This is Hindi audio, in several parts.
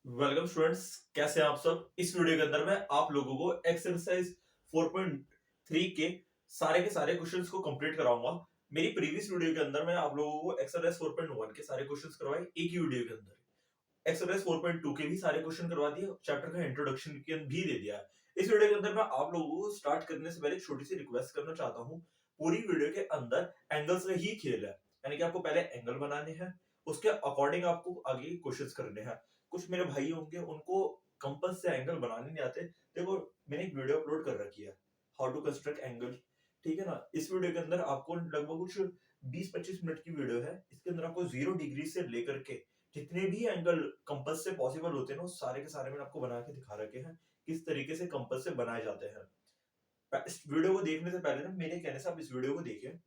वेलकम स्टूडेंट्स, कैसे हैं आप सब। इस वीडियो के अंदर मैं आप लोगों को एक्सरसाइज 4.3 के सारे क्वेश्चंस को कंप्लीट कराऊंगा। मेरी प्रीवियस वीडियो के अंदर मैं आप लोगों को एक्सरसाइज 4.1 के सारे क्वेश्चंस करवाए एक ही वीडियो के अंदर। एक्सरसाइज 4.2 के भी सारे क्वेश्चन करवा दिए, चैप्टर का इंट्रोडक्शन भी दे दिया है। इस वीडियो के अंदर मैं आप लोगों को स्टार्ट करने से पहले एक छोटी सी रिक्वेस्ट करना चाहता हूँ। पूरी वीडियो के अंदर एंगल्स का ही खेल है, यानी कि आपको पहले एंगल बनाने हैं, उसके अकॉर्डिंग आपको आगे क्वेश्चंस करने हैं। कुछ मेरे भाई होंगे उनको कंपास से एंगल बनाने नहीं आते। देखो, मैंने एक वीडियो अपलोड कर रखी है, हाउ टू कंस्ट्रक्ट एंगल, ठीक है ना। इस वीडियो के अंदर आपको लगभग कुछ 20-25 मिनट की वीडियो है। इसके अंदर आपको 0 डिग्री से लेकर के जितने भी एंगल कंपास से पॉसिबल होते हैं ना, वो सारे के सारे मैंने आपको बना के दिखा रखे हैं, किस तरीके से कंपास से बनाए जाते हैं। इस वीडियो को देखने से पहले ना, मेरे कहने से आप इस वीडियो को देखिए।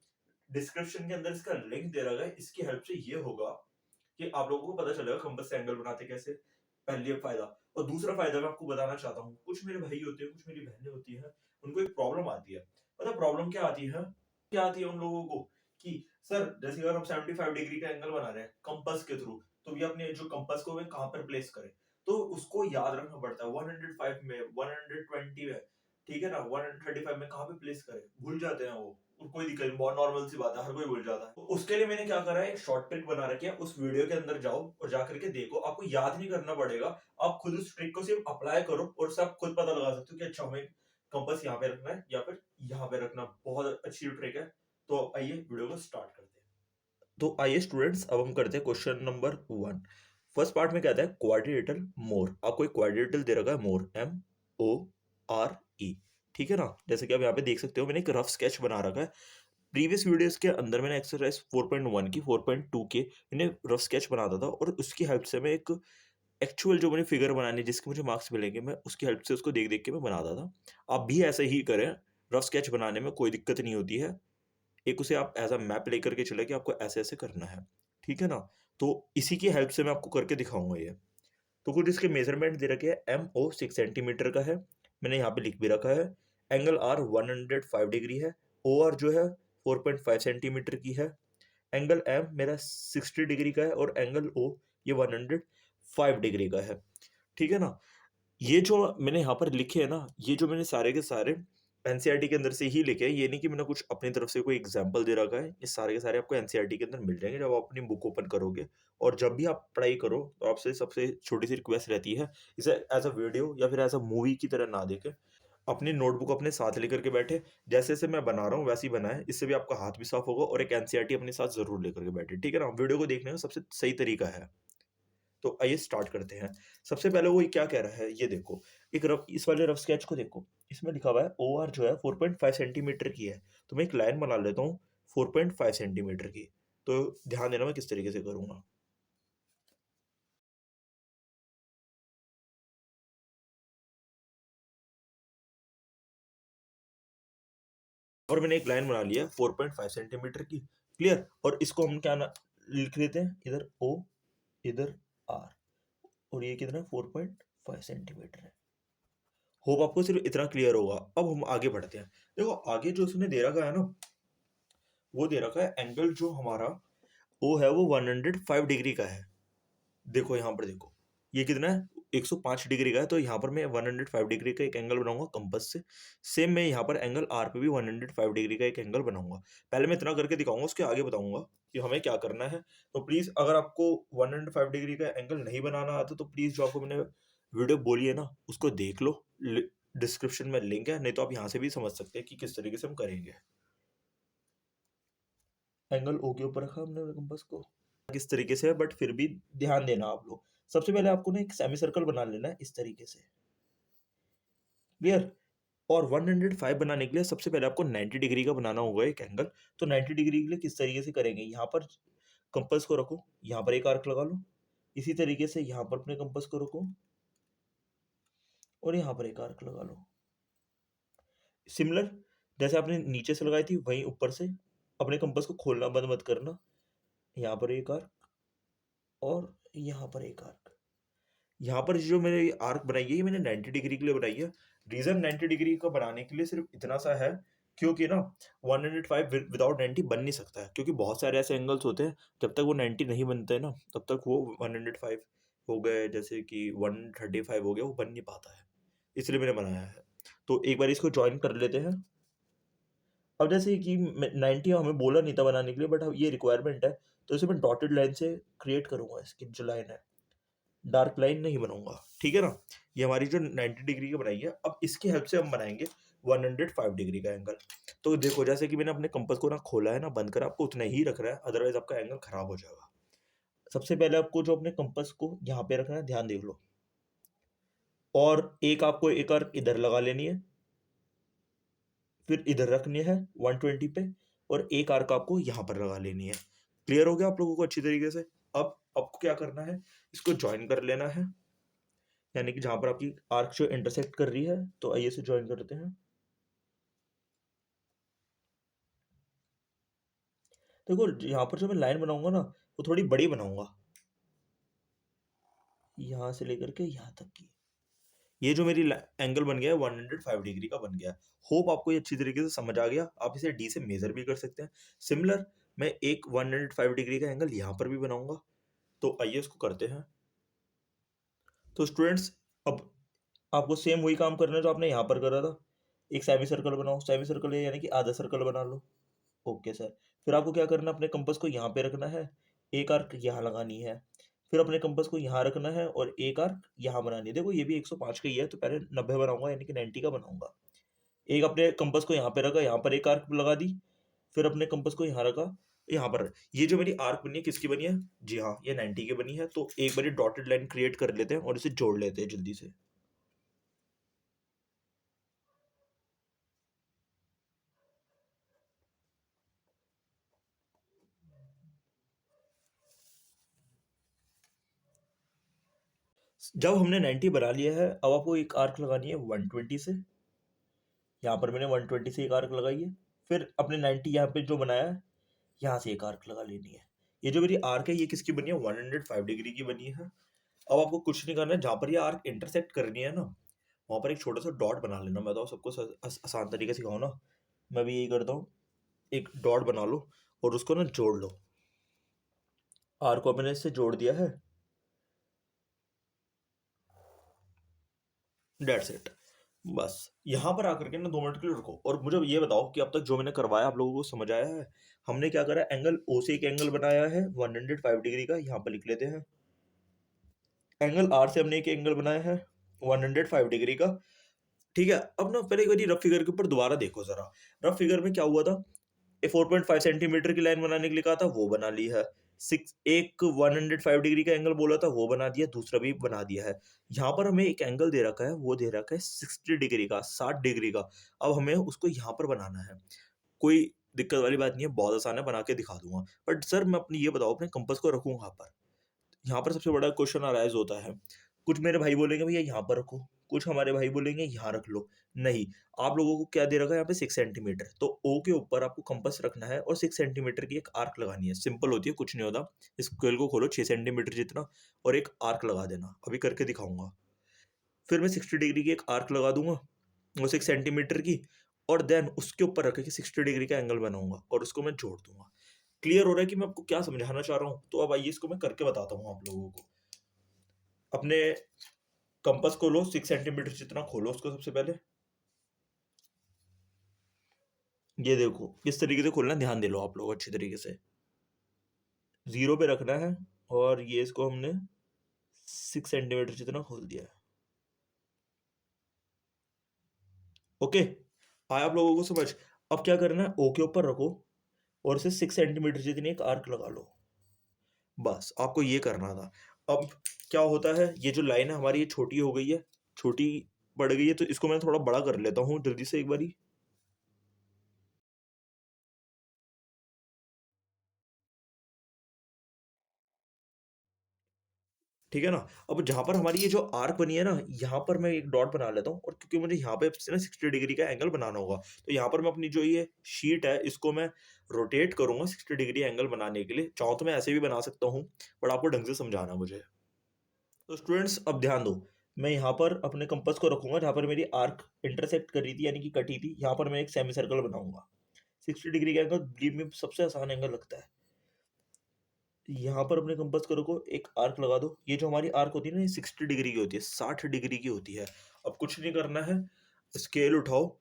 डिस्क्रिप्शन के अंदर इसका लिंक दे रखा है। इसकी हेल्प से ये होगा कि आप लोगों को पता चलेगा कंपास से एंगल बनाते कैसे। पहले फायदा। और दूसरा फायदा मैं आपको बताना चाहता हूँ, कुछ मेरे भाई होते हैं, कुछ मेरी बहनें होती हैं, उनको एक प्रॉब्लम आती है। पता प्रॉब्लम क्या आती है उन लोगों को कि सर, जैसे अगर हम 75 डिग्री का एंगल बना रहे हैं कंपास के थ्रू, तो भी अपने जो कंपास को कहाँ पर प्लेस करें, तो उसको याद रखना पड़ता है। 105 में, 120 में, ठीक है ना, 135 में कहाँ पे प्लेस करें, भूल जाते हैं वो। और कोई दिक्कत नहीं, बहुत नॉर्मल सी बात है, हर कोई भूल जाता है। तो उसके लिए मैंने क्या करा है, एक शॉर्ट ट्रिक बना रखी है। उस वीडियो के अंदर जाओ और जाकर के देखो, आपको याद नहीं करना पड़ेगा। आप खुद उस ट्रिक को सिर्फ अप्लाई करो और उससे आप खुद पता लगा सकते हो कि अच्छा, हमें कंपास यहाँ पे रखना है या फिर यहाँ पे रखना। बहुत अच्छी ट्रिक है। तो आइए वीडियो को स्टार्ट करते हैं। तो आइए स्टूडेंट्स, अब हम करते हैं क्वेश्चन नंबर 1। फर्स्ट पार्ट में कहता है क्वाड्रिलेटरल मोर। आपको एक क्वाड्रिलेटरल दे रखा है, मोर, MORE, ठीक है ना। जैसे कि आप यहाँ पे देख सकते हो, मैंने एक रफ स्केच बना रखा है। प्रीवियस वीडियोस के अंदर मैंने एक्सरसाइज 4.1 की 4.2 के मैंने रफ स्केच बनाता था, और उसकी हेल्प से मैं एक एक्चुअल जो मुझे फिगर बनानी है, जिसके मुझे मार्क्स मिलेंगे, मैं उसकी हेल्प से उसको देख देख के मैं बनाता था। आप भी ऐसे ही करें। रफ स्केच बनाने में कोई दिक्कत नहीं होती है। एक उसे आप एज अ मैप लेकर के चले कि आपको ऐसे ऐसे करना है, ठीक है ना। तो इसी की हेल्प से मैं आपको करके दिखाऊंगा ये। तो कुछ इसके मेजरमेंट दे रखे हैं। MO 6 सेंटीमीटर का है, मैंने यहाँ पे लिख भी रखा है। एंगल R 105 डिग्री है। OR जो है 4.5 सेंटीमीटर की है। एंगल M मेरा 60 डिग्री का है, और एंगल O ये 105 डिग्री का है, ठीक है ना। ये जो मैंने यहाँ पर लिखे हैं ना, ये जो मैंने सारे के सारे एनसीईआरटी के अंदर से ही लिखे हैं। ये नहीं कि मैंने कुछ अपनी तरफ से कोई एग्जांपल दे रखा है। ये सारे के सारे आपको एनसीईआरटी के अंदर मिल जाएंगे जब आप अपनी बुक ओपन करोगे। और जब भी आप पढ़ाई करो, तो आपसे सबसे छोटी सी रिक्वेस्ट रहती है, इसे एज अ वीडियो या फिर एज अ मूवी की तरह ना देखें। अपनी नोटबुक अपने साथ लेकर के बैठे, जैसे जैसे मैं बना रहा हूँ वैसे ही बनाए। इससे भी आपका हाथ भी साफ होगा, और एक एनसीईआरटी अपने साथ जरूर लेकर के बैठे, ठीक है ना। वीडियो को देखने का सबसे सही तरीका है। तो आइए स्टार्ट करते हैं। सबसे पहले वो क्या कह रहा है, ये देखो। एक रफ, इस वाले रफ स्केच को देखो। इसमें लिखा हुआ है OR जो है 4.5 सेंटीमीटर की है। तो मैं एक लाइन बना लेता हूँ 4.5 सेंटीमीटर की। तो ध्यान देना मैं किस तरीके से करूंगा। और मैंने एक लाइन बना लिया 4.5 सेंटीमीटर की। क्लियर। और इसको हम क्या लिख लेते हैं, इधर O, इधर R, और ये कितना 4.5 सेंटीमीटर है। होप आपको सिर्फ इतना क्लियर होगा। अब हम आगे बढ़ते हैं। देखो, आगे जो उसने दे रखा है ना, वो दे रखा है एंगल जो हमारा ओ है, वो 105 डिग्री का है। देखो यहाँ पर देखो, ये कितना है, 105 डिग्री का है। तो यहाँ पर मैं 105 डिग्री का एक एंगल बनाऊंगा कंपास से। सेम मैं यहाँ पर एंगल आर पे भी 105 डिग्री का एक एंगल बनाऊंगा। पहले मैं इतना करके दिखाऊंगा, उसके आगे बताऊंगा कि हमें क्या करना है। तो प्लीज, अगर आपको 105 डिग्री का एंगल नहीं बनाना आता, तो प्लीज जो आपको मैंने वीडियो बोली है ना, उसको देख लो। डिस्क्रिप्शन में लिंक है, नहीं तो आप यहाँ से भी समझ सकते हैं कि किस तरीके से हम करेंगे। एंगल ओ के ऊपर रखा हमने कंपास को, किस तरीके से है, बट फिर भी ध्यान देना आप लोग। सबसे पहले आपको ना एक सेमी सर्कल बना लेना है इस तरीके से। क्लियर। और 105 बनाने के लिए सबसे पहले आपको 90 डिग्री का बनाना होगा एक एंगल। तो 90 डिग्री के लिए किस तरीके से करेंगे, यहाँ पर कंपास को रखो, यहाँ पर एक आर्क लगा लो। इसी तरीके से यहाँ पर अपने कंपास को रखो, और यहाँ पर एक आर्क लगा लो। सिमिलर जैसे आपने नीचे से लगाई थी, वहीं ऊपर से अपने कंपास को खोलना बंद मत करना। यहाँ पर एक आर्क, और यहाँ पर एक आर्क। यहाँ पर जो मैंने आर्क बनाई है, ये मैंने 90 डिग्री के लिए बनाई है। रीजन 90 डिग्री का बनाने के लिए सिर्फ इतना सा है, क्योंकि ना 105 विदाउट 90 बन नहीं सकता है। क्योंकि बहुत सारे ऐसे एंगल्स होते हैं, जब तक वो 90 नहीं बनते हैं ना, तब तक वो 105 हो गए, जैसे कि 135 हो गया, वो बन नहीं पाता है, इसलिए मैंने बनाया है। तो एक बार इसको ज्वाइन कर लेते हैं। अब जैसे कि 90 हमें बोला नहीं था बनाने के लिए, बट ये रिक्वायरमेंट है, तो इसे मैं डॉटेड लाइन से क्रिएट करूंगा। इसकी जो लाइन है, डार्क लाइन नहीं बनाऊंगा, ठीक है ना। ये हमारी जो 90 डिग्री की बनाई है, अब इसकी हेल्प से हम बनाएंगे 105 डिग्री का एंगल। तो देखो, जैसे कि मैंने अपने कंपास को ना खोला है ना बंद करा, आपको उतना ही रखना है, अदरवाइज आपका एंगल खराब हो जाएगा। सबसे पहले आपको जो अपने कंपास को यहाँ पे रखना है, ध्यान देख लो, और एक आपको एक और इधर लगा लेनी है, फिर इधर रखनी है 120 पे, और एक आर्क आपको यहाँ पर लगा लेनी है। क्लियर हो गया आप लोगों को अच्छी तरीके से। अब आपको क्या करना है, इसको ज्वाइन कर लेना है, यानी कि जहां पर आपकी आर्क जो इंटरसेक्ट कर रही है, तो आइए से ज्वाइन करते हैं। देखो, यहाँ पर जो मैं लाइन बनाऊंगा ना, वो थोड़ी बड़ी बनाऊंगा, यहाँ से लेकर के यहाँ तक की। ये जो मेरी एंगल बन गया है 105 डिग्री का बन गया है। होप आपको ये अच्छी तरीके से समझ आ गया। आप इसे डी से मेजर भी कर सकते हैं। सिमिलर मैं एक 105 डिग्री का एंगल यहाँ पर भी बनाऊंगा। तो आइए इसको करते हैं। तो स्टूडेंट्स, अब आपको सेम वही काम करना है जो आपने यहाँ पर करा था। एक सेमी सर्कल बनाओ, सेमी सर्कल यानी कि आधा सर्कल बना लो। Okay sir. फिर आपको क्या करना है, अपने कंपास को यहाँ पे रखना है, एक आर्क यहाँ लगानी है, फिर अपने कंपास को यहाँ रखना है और एक आर्क यहाँ बनानी है। देखो, ये भी 105 का ही है, तो पहले 90 बनाऊंगा, यानी कि 90 का बनाऊंगा। एक अपने कंपास को यहाँ पे रखा, यहाँ पर एक आर्क लगा दी, फिर अपने कंपास को यहाँ रखा, यहाँ पर। ये जो मेरी आर्क बनी है, किसकी बनी है? जी हाँ, ये 90 की बनी है। तो एक बार डॉटेड लाइन क्रिएट कर लेते हैं और इसे जोड़ लेते हैं जल्दी से। जब हमने 90 बना लिया है, अब आपको एक आर्क लगानी है 120 से। यहाँ पर मैंने 120 से एक आर्क लगाई है, फिर अपने 90 यहाँ पे जो बनाया है, यहाँ से एक आर्क लगा लेनी है। ये जो मेरी आर्क है, ये किसकी बनी है? 105 डिग्री की बनी है। अब आपको कुछ नहीं करना है, जहाँ पर ये आर्क इंटरसेक्ट करनी है ना, वहाँ पर एक छोटा सा डॉट बना लेना। मैं बताऊँ सबको आसान तरीके से सिखाऊँ ना, मैं भी यही करता हूँ। एक डॉट बना लो और उसको ना जोड़ लो। आर्क को मैंने इससे जोड़ दिया है, डेट्स इट। बस यहाँ पर आकर के ना 2 मिनट के लिए रुको और मुझे ये बताओ कि अब तक जो मैंने करवाया आप लोगों को समझ आया है? हमने क्या करा, एंगल ओ से एक एंगल बनाया है 105 डिग्री का, यहाँ पर लिख लेते हैं। एंगल आर से हमने एक एंगल बनाया है 105 डिग्री का। ठीक है, अब ना पहले एक बार रफ फिगर के ऊपर दोबारा देखो जरा। रफ फिगर में क्या हुआ था, 4.5 सेंटीमीटर की लाइन बनाने के लिए कहा था, वो बना ली है। सिक्स एक 105 डिग्री का एंगल बोला था, वो बना दिया, दूसरा भी बना दिया है। यहाँ पर हमें एक एंगल दे रखा है, वो दे रखा है 60 डिग्री का, 60 डिग्री का। अब हमें उसको यहाँ पर बनाना है। कोई दिक्कत वाली बात नहीं है, बहुत आसान है, बना के दिखा दूंगा। बट सर, मैं अपनी ये बताओ, अपने कंपास को रखूँ कहाँ पर? यहाँ पर सबसे बड़ा क्वेश्चन अराइज होता है। कुछ मेरे भाई बोलेंगे भैया यहाँ पर रखो, कुछ हमारे भाई बोलेंगे यहाँ रख लो। नहीं, आप लोगों को क्या दे रखा है यहाँ पे 6 सेंटीमीटर, तो ओ के ऊपर आपको कंपास रखना है और 6 सेंटीमीटर की एक आर्क लगानी है। सिंपल होती है, कुछ नहीं होता। इस स्केल को खोलो 6 सेंटीमीटर जितना और एक आर्क लगा देना, अभी करके दिखाऊंगा। फिर मैं 60 डिग्री की एक आर्क लगा दूंगा, वो 6 सेंटीमीटर की, और देन उसके ऊपर रख के 60 डिग्री का एंगल बनाऊंगा और उसको मैं जोड़ दूंगा। क्लियर हो रहा है कि मैं आपको क्या समझाना चाह रहा हूँ? तो अब आइए इसको मैं करके बताता हूँ आप लोगों को। अपने कंपास को लो, 6 सेंटीमीटर जितना खोलो उसको सबसे पहले। ये देखो किस तरीके से खोलना है, ध्यान दे लो आप लोग अच्छी तरीके से। 0 पे रखना है और ये इसको हमने 6 सेंटीमीटर जितना खोल दिया है। ओके, आया आप लोगों को समझ? अब क्या करना है, ओ के ऊपर रखो और इसे 6 सेंटीमीटर जितनी एक आर्क लगा लो। बस आपको ये करना था। अब क्या होता है, ये जो लाइन है हमारी, ये छोटी हो गई है, छोटी पड़ गई है, तो इसको मैं थोड़ा बड़ा कर लेता हूँ जल्दी से एक बारी। ठीक है ना। अब जहां पर हमारी ये जो आर्क बनी है ना, यहाँ पर मैं एक डॉट बना लेता हूँ, और क्योंकि मुझे यहाँ पे ना 60 डिग्री का एंगल बनाना होगा, तो यहाँ पर मैं अपनी जो ये शीट है इसको मैं रोटेट करूंगा 60 डिग्री एंगल बनाने के लिए। चाहो तो मैं ऐसे भी बना सकता हूँ, बट आपको ढंग से समझाना मुझे। तो स्टूडेंट्स, अब ध्यान दो। मैं यहाँ पर अपने कंपास को रखूंगा जहाँ पर मेरी आर्क इंटरसेक्ट कर रही थी, यानी कि कटी थी। यहाँ पर मैं एक सेमी सर्कल बनाऊंगा 60 डिग्री का एंगल। बिलीव में सबसे आसान एंगल लगता है। यहाँ पर अपने कंपास को रखो, एक आर्क लगा दो। ये जो हमारी आर्क होती है ना, ये 60 डिग्री की होती है, 60 डिग्री की होती है। अब कुछ नहीं करना है, स्केल उठाओ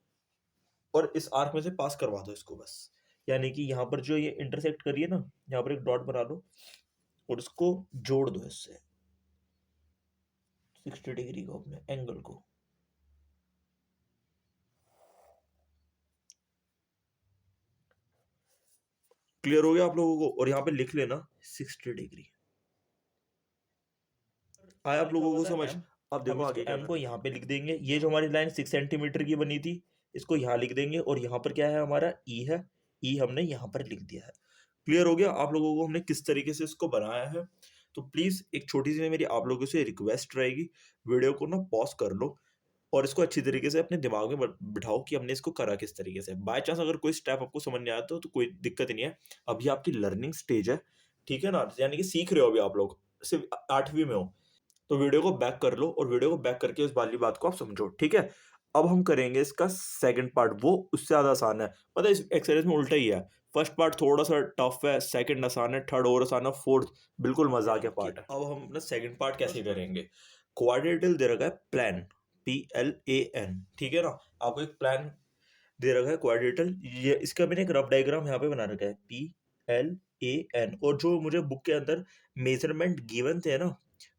और इस आर्क में से पास करवा दो इसको बस। यानी कि यहाँ पर जो ये इंटरसेक्ट करी है ना, यहाँ पर एक डॉट बना लो और इसको जोड़ दो इससे 60 डिग्री को, अपने एंगल को। क्लियर हो गया आप लोगों को? और यहाँ पे लिख लेना 60 डिग्री। आया आप लोगों को समझ? अब देखो आगे क्या को यहाँ पे लिख देंगे। ये जो हमारी लाइन 6 सेंटीमीटर की बनी थी, इसको यहाँ लिख देंगे और यहाँ पर क्या है हमारा ई है, ई हमने यहाँ पर लिख दिया है। क्लियर हो गया आप लोगों को हमने किस तरीके से इसको बनाया है? तो प्लीज एक छोटी सी मेरी आप लोगों से रिक्वेस्ट रहेगी, वीडियो को ना पॉज कर लो और इसको अच्छी तरीके से अपने दिमाग में बिठाओ कि हमने इसको करा किस तरीके से। बाय चांस अगर कोई स्टेप आपको समझ नहीं आता तो कोई दिक्कत नहीं है, अभी आपकी लर्निंग स्टेज है, ठीक है ना? यानी कि सीख रहे हो अभी आप लोग, सिर्फ 8वीं में हो। तो वीडियो को बैक कर लो और वीडियो को बैक करके उस वाली बात को आप समझो, ठीक है? अब हम करेंगे इसका सेकंड पार्ट, वो उससे ज़्यादा आसान है। पता है इस एक्सरसाइज में उल्टा ही है, फर्स्ट पार्ट थोड़ा सा टफ है, सेकंड आसान है, थर्ड और आसान है, फोर्थ बिल्कुल मजाक के पार्ट है। अब हम अपना सेकंड पार्ट कैसे करेंगे? क्वाड्रेटिल दे रखा है प्लान, PLAN, ठीक है ना? आपको एक प्लान दे रखा है क्वाड्रेटिल, ये इसका मैंने एक रफ डायग्राम यहाँ पे बना रखा है, PLAN। और जो मुझे बुक के अंदर मेजरमेंट गिवन थे ना,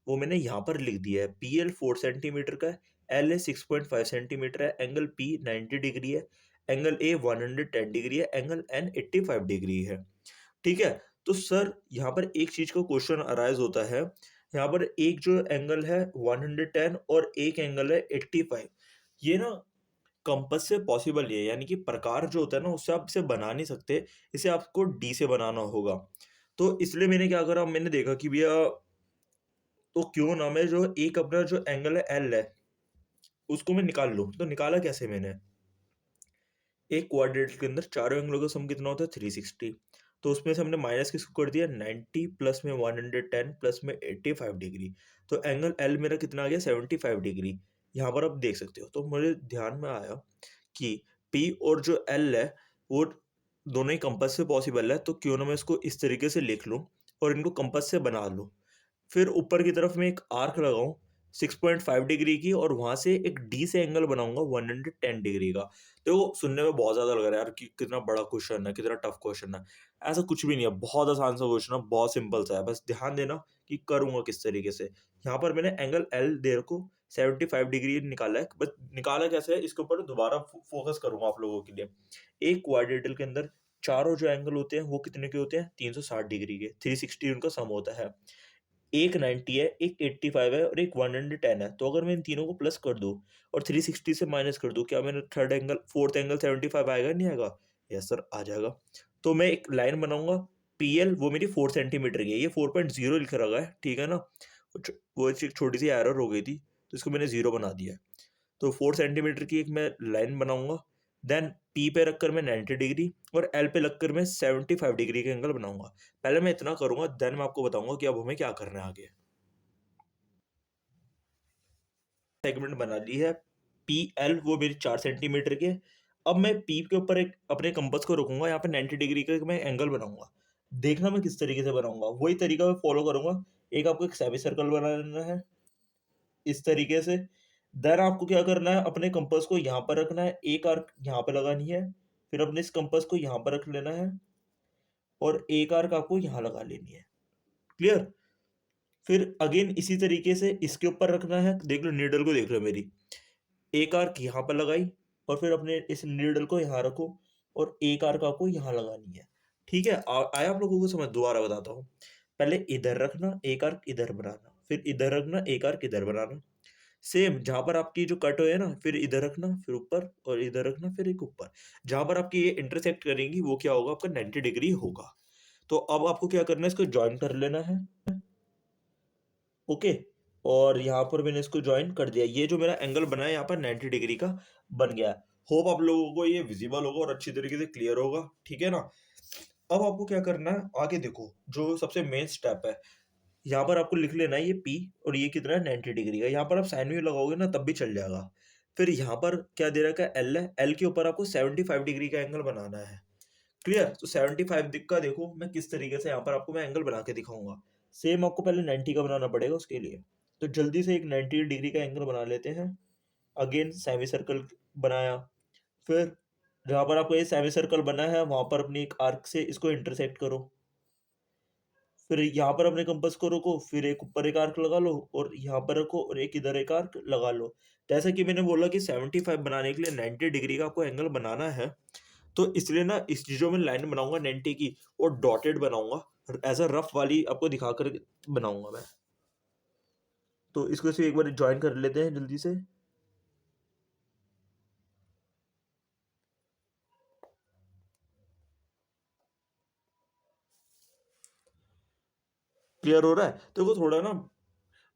वो मैंने यहाँ पर लिख दिया है। PL 4 सेंटीमीटर का है, LA 6.5 सेंटीमीटर है, एंगल P 90 डिग्री है, एंगल A 110 डिग्री है, एंगल N 85 डिग्री है, ठीक है? तो सर यहाँ पर एक चीज का क्वेश्चन अराइज होता है, यहाँ पर एक जो एंगल है 110 और एक एंगल है 85, ये ना कंपास से पॉसिबल नहीं है, यानी कि प्रकार जो होता है ना उससे आप इसे बना नहीं सकते, इसे आपको डी से बनाना होगा। तो इसलिए मैंने क्या करा, मैंने देखा कि भैया तो क्यों ना मैं जो एक अपना जो एंगल है एल है उसको मैं निकाल लूं। तो निकाला कैसे मैंने, एक क्वाड्रेटिल के अंदर चारों एंगलों का सम कितना होता है 360, तो उसमें से हमने माइनस किसको कर दिया 90 प्लस में 110 प्लस में 85 डिग्री, तो एंगल एल मेरा कितना आ गया 75 डिग्री। यहाँ पर आप देख सकते हो। तो मुझे ध्यान में आया कि पी और जो एल है वो दोनों ही कंपास से पॉसिबल है, तो क्यों ना मैं इसको इस तरीके से लिख लूं और इनको कंपास से बना लूं। फिर ऊपर की तरफ मैं एक आर्क लगाऊं 6.5 डिग्री की और वहां से एक डी से एंगल बनाऊंगा 110 डिग्री का। तो सुनने में बहुत ज्यादा लग रहा है यार कि कितना बड़ा क्वेश्चन है, कितना टफ क्वेश्चन है। ऐसा कुछ भी नहीं है, बहुत आसान सा क्वेश्चन है, बहुत सिंपल सा है, बस ध्यान देना कि करूंगा किस तरीके से। यहाँ पर मैंने एंगल एल देर को 75 डिग्री निकाला है, बस निकाला कैसे है इसके ऊपर दोबारा फोकस करूंगा आप लोगों के लिए। एक क्वाड्रेटिल के अंदर चारों जो एंगल होते हैं वो कितने के होते हैं 360 डिग्री के, 360 उनका सम होता है। एक 90 है, एक 85 है और एक 110 है। तो अगर मैं इन तीनों को प्लस कर दूं और 360 से माइनस कर दूं, क्या मेरा थर्ड एंगल फोर्थ एंगल 75 आएगा नहीं आएगा? यस सर आ जाएगा। तो मैं एक लाइन बनाऊंगा, PL वो मेरी 4 सेंटीमीटर की है, ये 4.0 लिख रखा है, ठीक है ना? वो एक छोटी सी एरर हो गई थी तो इसको मैंने जीरो बना दिया है। तो 4 सेंटीमीटर की एक मैं लाइन बनाऊंगा, देन पी पे रखकर मैं 90 डिग्री और एल पे लगकर मैं 75 डिग्री का एंगल बनाऊंगा। पहले मैं इतना करूंगा, देन मैं आपको बताऊंगा कि अब हमें क्या करना है आगे। सेगमेंट बना ली है, पी एल वो मेरी 4 सेंटीमीटर के। अब मैं पी के ऊपर एक अपने कंपास को रखूंगा, यहाँ पे 90 डिग्री का मैं एंगल बनाऊंगा। देखना मैं किस तरीके से बनाऊंगा, वही तरीका मैं फॉलो करूंगा। एक आपको एक सेमी सर्कल बनाना है इस तरीके से। देन आपको क्या करना है, अपने कंपास को यहाँ पर रखना है, एक आर्क यहाँ पे लगानी है, फिर अपने इस कंपास को यहाँ पर रख लेना है और एक आर्क आपको यहाँ लगा लेनी है। क्लियर? फिर अगेन इसी तरीके से इसके ऊपर रखना है, देख लो नीडल को देख लो मेरी, एक आर्क यहाँ पर लगाई और फिर अपने इस नीडल को यहाँ रखो और एक आर्क आपको यहाँ लगानी है। ठीक है? आया आप लोगों को समझ? दोबारा बताता हूँ। पहले इधर रखना, एक आर्क इधर बनाना, फिर इधर रखना, एक आर्क इधर बनाना। सेम जहां पर आपकी जो कट है ना, फिर इधर रखना, फिर ऊपर और इधर रखना, फिर एक ऊपर। जहां पर आपकी ये इंटरसेक्ट करेंगी वो क्या होगा, आपका 90 डिग्री होगा। तो अब आपको क्या करना है, इसको ज्वाइन कर लेना है। ओके, और यहाँ पर मैंने इसको ज्वाइन कर दिया। ये जो मेरा एंगल बना है यहाँ पर 90 डिग्री का बन गया है। होप आप लोगों को ये विजिबल होगा और अच्छी तरीके से क्लियर होगा, ठीक है ना? अब आपको क्या करना है आगे देखो, जो सबसे मेन स्टेप है, यहाँ पर आपको लिख लेना है ये P और ये कितना है 90 डिग्री का। यहाँ पर आप साइन वेव लगाओगे ना तब भी चल जाएगा। फिर यहाँ पर क्या दे रखा है L है, L के ऊपर आपको 75 डिग्री का एंगल बनाना है। क्लियर। तो 75 दिख का देखो मैं किस तरीके से यहाँ पर आपको मैं एंगल बना के दिखाऊंगा। सेम आपको पहले 90 का बनाना पड़ेगा उसके लिए। तो जल्दी से एक 90 डिग्री का एंगल बना लेते हैं। अगेन सेमी सर्कल बनाया, फिर जहाँ पर आपको ये सेमी सर्कल बना है वहां पर अपनी एक आर्क से इसको इंटरसेक्ट करो, फिर यहाँ पर अपने कंपास को रखो, फिर एक ऊपर एक आर्क लगा लो और यहाँ पर रखो और एक इधर एक आर्क लगा लो। जैसा कि मैंने बोला कि 75 बनाने के लिए 90 डिग्री का आपको एंगल बनाना है, तो इसलिए ना इस जो मैं लाइन बनाऊंगा 90 की वो डॉटेड बनाऊंगा, एज अ रफ वाली आपको दिखा कर बनाऊंगा मैं। तो इसको से एक बार ज्वाइन कर लेते हैं जल्दी से। क्लियर हो रहा है? तो देखो थोड़ा ना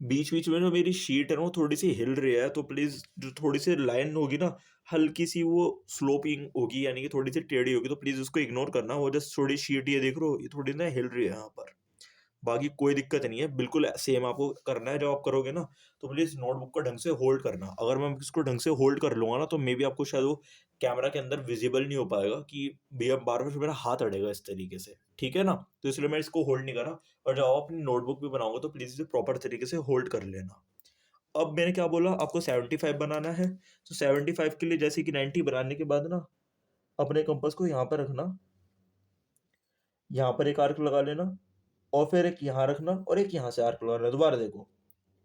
बीच बीच में जो मेरी शीट है ना वो थोड़ी सी हिल रही है, तो प्लीज जो थोड़ी सी लाइन होगी ना हल्की सी वो स्लोपिंग होगी, यानी कि थोड़ी सी टेढ़ी होगी, तो प्लीज उसको इग्नोर करना। वो जस्ट थोड़ी शीट ये देख रहे हो ये थोड़ी ना हिल रही है यहाँ पर, बाकी कोई दिक्कत नहीं है, बिल्कुल सेम आपको करना है। जब आप करोगे ना तो प्लीज नोटबुक को ढंग से होल्ड करना। अगर मैं इसको ढंग से होल्ड कर लूंगा ना तो मे बी आपको शायद वो कैमरा के अंदर विजिबल नहीं हो पाएगा कि भैया बार बार मेरा हाथ अड़ेगा इस तरीके से, ठीक है ना। तो इसलिए मैं इसको होल्ड नहीं कर रहा। और जब आप अपनी नोटबुक भी बनाओगे तो प्लीज इसे प्रॉपर तरीके से होल्ड कर लेना। अब मैंने क्या बोला, आपको 75 बनाना है, तो 75 के लिए जैसे कि 90 बनाने के बाद ना अपने कंपास को यहाँ पर रखना, यहाँ पर एक आर्क लगा लेना और फिर एक यहाँ रखना और एक यहाँ से आर्क लगाना। दोबारा देखो,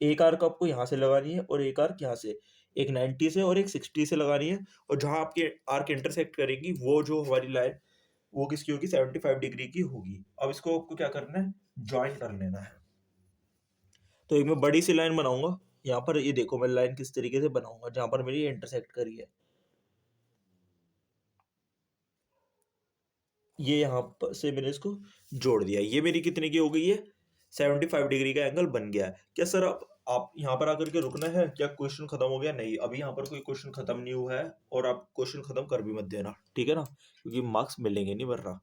एक आर्क आपको यहाँ से लगानी है और एक आर्क यहाँ से, एक 90 से और एक 60 से लगानी है। और जहाँ आपके आर्क इंटरसेक्ट करेंगी वो जो हमारी लाइन वो किसकी होगी, 75 डिग्री की होगी। अब इसको आपको क्या करना है, ज्वाइन कर लेना है। तो एक मैं बड़ी सी लाइन बनाऊंगा, यहाँ पर ये देखो मैं लाइन किस तरीके से बनाऊंगा जहां पर मेरी इंटरसेक्ट करी है। ये यहाँ पर से मैंने इसको जोड़ दिया, ये मेरी कितने की हो गई है, 75 डिग्री का एंगल बन गया है। क्या सर आप यहाँ पर आकर के रुकना है क्या, क्वेश्चन खत्म हो गया? नहीं, अभी यहाँ पर कोई क्वेश्चन खत्म नहीं हुआ है और आप क्वेश्चन खत्म कर भी मत देना, ठीक है ना, क्योंकि मार्क्स मिलेंगे नहीं वरना।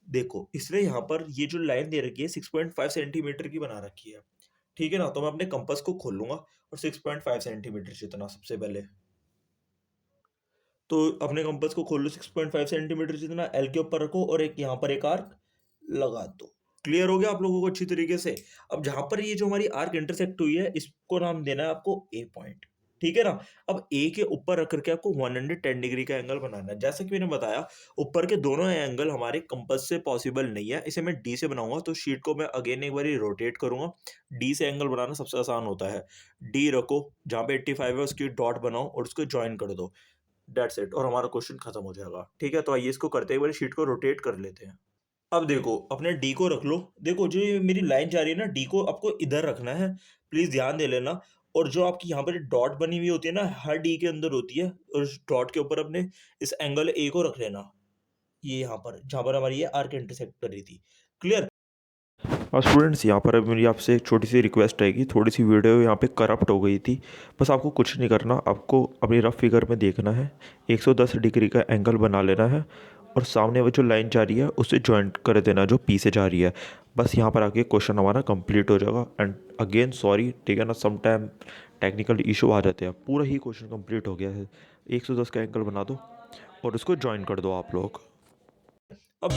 देखो इसलिए यहाँ पर ये जो लाइन दे रखी है 6.5 सेंटीमीटर की बना रखी है, ठीक है ना। तो मैं अपने कंपास को खोल लूंगा और 6.5 सेंटीमीटर जितना सबसे पहले, तो अपने कंपास को खोल लो 6.5 सेंटीमीटर जितना, एल के ऊपर रखो और एक यहाँ पर एक आर्क लगा दो। क्लियर हो गया आप लोगों को अच्छी तरीके से? अब जहां पर ये जो हमारी आर्क इंटरसेक्ट हुई है इसको नाम देना है आपको ए पॉइंट, ठीक है ना। अब ए के ऊपर रख करके आपको 110 डिग्री का एंगल बनाना है। जैसा कि मैंने बताया ऊपर के दोनों एंगल हमारे कंपास से पॉसिबल नहीं है, इसे मैं डी से बनाऊंगा। तो शीट को मैं अगेन एक बार रोटेट करूंगा, डी से एंगल बनाना सबसे आसान होता है। डी रखो, जहां पे 85 है उसकी डॉट बनाओ और उसको ज्वाइन कर दो, दैट्स इट, और हमारा क्वेश्चन खत्म हो जाएगा, ठीक है। तो आइए इसको करते हैं, एक बार शीट को रोटेट कर लेते हैं। अब देखो अपने डी को रख लो, देखो जो ये मेरी लाइन जा रही है ना डी को आपको इधर रखना है, प्लीज ध्यान दे लेना। और जो आपकी यहाँ पर डॉट बनी हुई होती है ना हर डी के अंदर होती है, और उस डॉट के ऊपर अपने इस एंगल ए को रख लेना, ये यहाँ पर जहाँ पर हमारी ये आर्क इंटरसेक्ट कर रही थी। क्लियर? और स्टूडेंट्स यहाँ पर अब मेरी आपसे एक छोटी सी रिक्वेस्ट रहेगी, थोड़ी सी वीडियो यहाँ पे करप्ट हो गई थी, बस आपको कुछ नहीं करना, आपको अपनी रफ फिगर में देखना है, 110 डिग्री का एंगल बना लेना है और सामने वो जो लाइन जा रही है उससे जॉइंट कर देना जो पी से जा रही है। बस यहाँ पर आके क्वेश्चन हमारा कंप्लीट हो जाएगा। एंड अगेन सॉरी, ठीक है ना, सम टाइम टेक्निकल इशू आ जाते हैं। पूरा ही क्वेश्चन कंप्लीट हो गया है, 110 का एंगल बना दो और उसको ज्वाइन कर दो आप लोग। अब